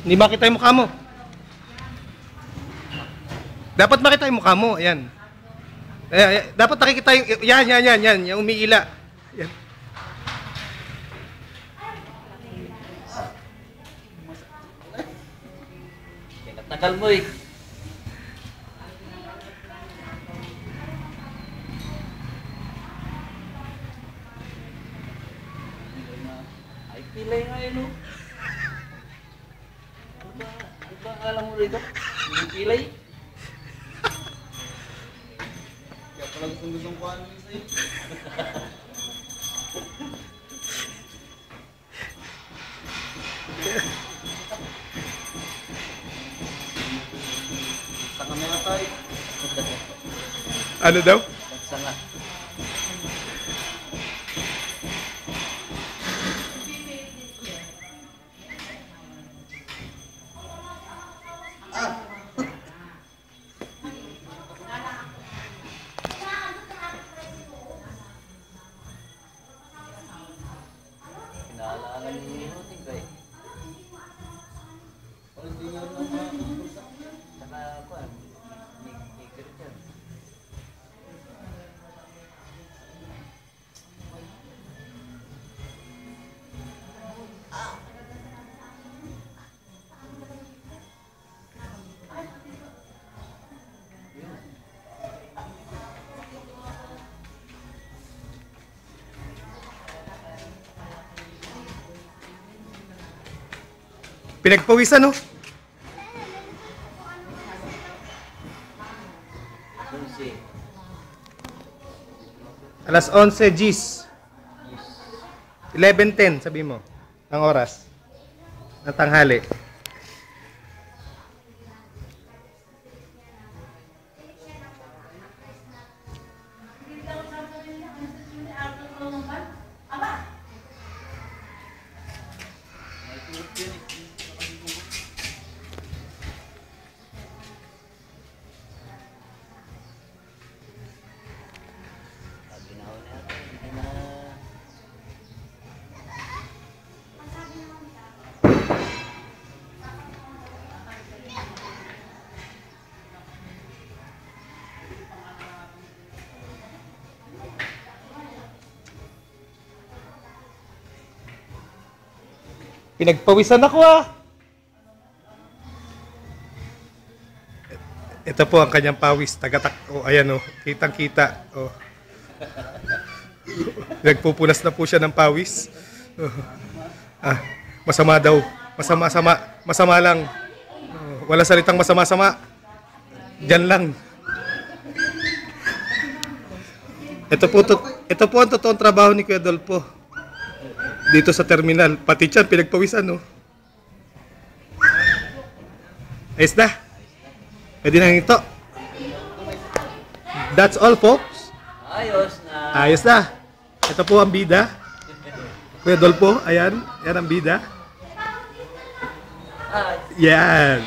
Hindi makita yung mukha mo. Dapat makita yung mukha mo. Ayan. Dapat nakikita yung... Yan. Yung umiila. Yan. Tagal mo eh. Ay, pilay nga yun oh. Ano ba ang alam mo rito? Hindi pilay? Kaya pala gustong kuhaan mo sa'yo. Sanga na tayo. Ano daw? Sanga. Pinaalala ni Hoting ko eh. Hindi nga naman makakapulsa. Saka ako ah, nigger dyan. Pinagpawisan, no? Alas 11 Gs. 11:10 sabi mo ang oras ng tanghali. Pinagpawisan ako ah. Ito po ang kanyang pawis. Tagatak. Oh, ayan oh. Kitang-kita. Oh. Nagpupunas na po siya ng pawis. Oh. Ah, masama daw. Masama lang. Oh, wala salitang masama-sama. Diyan lang. Ito po ang totoong trabaho ni Kuya Dolpo. Dito sa terminal. Pati dyan, pinagpawisan, no? Ayos na. Pwede na ito. That's all, folks. Ayos na. Ayos na. Ito po ang bida. Kuya Dolpo, ayan. Yan ang bida. Yan.